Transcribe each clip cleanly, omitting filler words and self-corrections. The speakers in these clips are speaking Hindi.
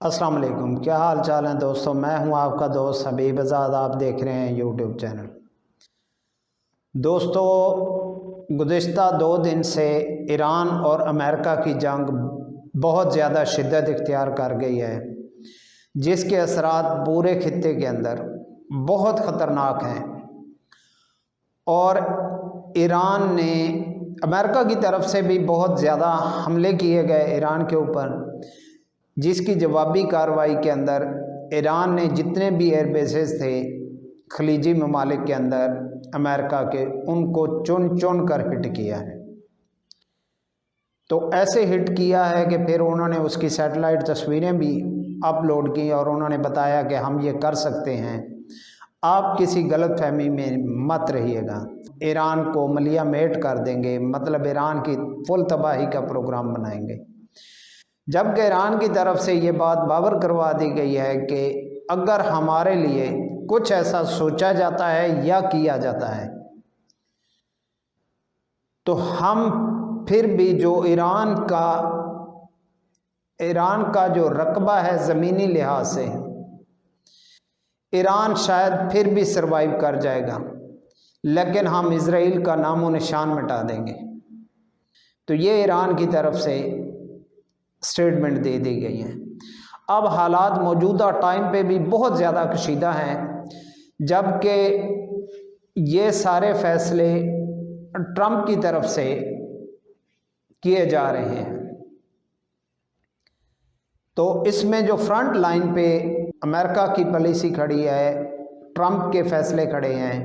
अस्सलाम वालेकुम, क्या हाल चाल है दोस्तों। मैं हूं आपका दोस्त हबीब आज़ाद। आप देख रहे हैं यूट्यूब चैनल। दोस्तों, गुज़िश्ता 2 दिन से ईरान और अमेरिका की जंग बहुत ज़्यादा शिद्दत इख्तियार कर गई है, जिसके असरात पूरे खित्ते के अंदर बहुत ख़तरनाक हैं। और ईरान ने अमेरिका की तरफ से भी बहुत ज़्यादा हमले किए गए ईरान के ऊपर, जिसकी जवाबी कार्रवाई के अंदर ईरान ने जितने भी एयरबेसेस थे खलीजी ममालिक के अंदर अमेरिका के, उनको चुन चुन कर हिट किया है। तो ऐसे हिट किया है कि फिर उन्होंने उसकी सैटेलाइट तस्वीरें भी अपलोड की और उन्होंने बताया कि हम ये कर सकते हैं, आप किसी गलतफहमी में मत रहिएगा। ईरान को मलिया मेट कर देंगे, मतलब ईरान की फुल तबाही का प्रोग्राम बनाएंगे। जबकि ईरान की तरफ से ये बात बावर करवा दी गई है कि अगर हमारे लिए कुछ ऐसा सोचा जाता है या किया जाता है तो हम फिर भी जो ईरान का जो रकबा है ज़मीनी लिहाज से, ईरान शायद फिर भी सरवाइव कर जाएगा, लेकिन हम इज़राइल का नामो निशान मिटा देंगे। तो ये ईरान की तरफ से स्टेटमेंट दे दी गई हैं। अब हालात मौजूदा टाइम पे भी बहुत ज़्यादा कशीदा हैं, जबकि ये सारे फैसले ट्रंप की तरफ से किए जा रहे हैं। तो इसमें जो फ्रंट लाइन पे अमेरिका की पॉलिसी खड़ी है, ट्रंप के फैसले खड़े हैं,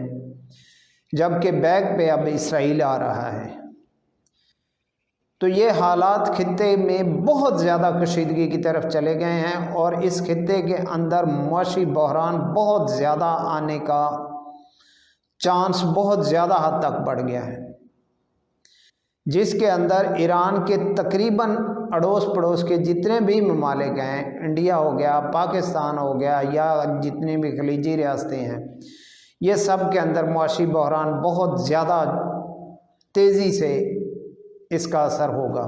जबकि बैक पे अब इसराइल आ रहा है। तो ये हालात खित्ते में बहुत ज़्यादा कशीदगी की तरफ चले गए हैं और इस खित्ते के अंदर मुआशी बहरान बहुत ज़्यादा आने का चांस बहुत ज़्यादा हद तक बढ़ गया है, जिसके अंदर ईरान के तकरीबन अड़ोस पड़ोस के जितने भी ममालिक हैं, इंडिया हो गया, पाकिस्तान हो गया, या जितनी भी खलीजी रियासतें हैं, ये सब के अंदर मुआशी बहरान बहुत ज़्यादा तेज़ी से इसका असर होगा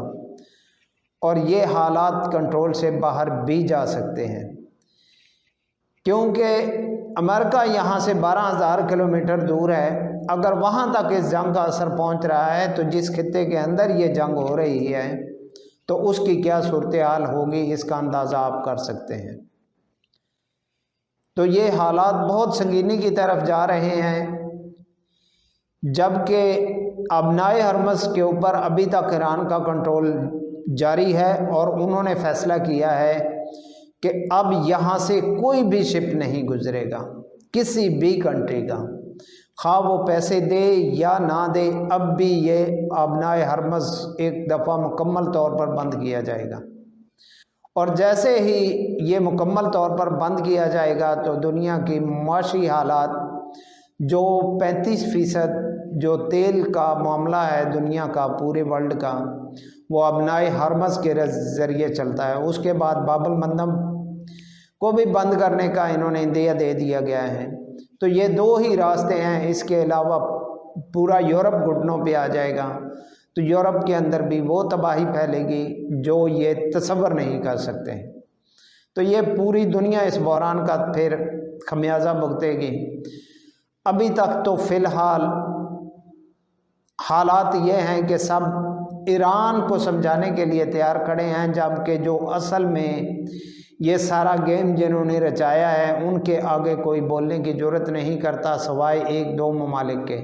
और ये हालात कंट्रोल से बाहर भी जा सकते हैं, क्योंकि अमेरिका यहाँ से 12,000 किलोमीटर दूर है। अगर वहाँ तक इस जंग का असर पहुँच रहा है तो जिस खित्ते के अंदर ये जंग हो रही है तो उसकी क्या सूरत हाल होगी, इसका अंदाज़ा आप कर सकते हैं। तो ये हालात बहुत संगीनी की तरफ जा रहे हैं, जबकि अबनाए हरमज़ के ऊपर अभी तक ईरान का कंट्रोल जारी है और उन्होंने फैसला किया है कि अब यहाँ से कोई भी शिप नहीं गुजरेगा किसी भी कंट्री का, खा वो पैसे दे या ना दे। अब भी ये अबनाए हरमज़ एक दफ़ा मुकम्मल तौर पर बंद किया जाएगा और जैसे ही ये मुकम्मल तौर पर बंद किया जाएगा तो दुनिया की मुआशी हालात, जो 35% जो तेल का मामला है दुनिया का, पूरे वर्ल्ड का, वो अबनाए हरमज़ के ज़रिए चलता है। उसके बाद बाब अल मंदब को भी बंद करने का इन्होंने इंदिया दे दिया गया है। तो ये 2 ही रास्ते हैं, इसके अलावा पूरा यूरोप घुटनों पे आ जाएगा। तो यूरोप के अंदर भी वो तबाही फैलेगी जो ये तसव्वुर नहीं कर सकते। तो ये पूरी दुनिया इस बहरान का फिर खमियाजा भुगतेगी। अभी तक तो फ़िलहाल हालात ये हैं कि सब ईरान को समझाने के लिए तैयार खड़े हैं, जबकि जो असल में ये सारा गेम जिन्होंने रचाया है उनके आगे कोई बोलने की ज़रूरत नहीं करता सिवाय 1-2 ममालिक के।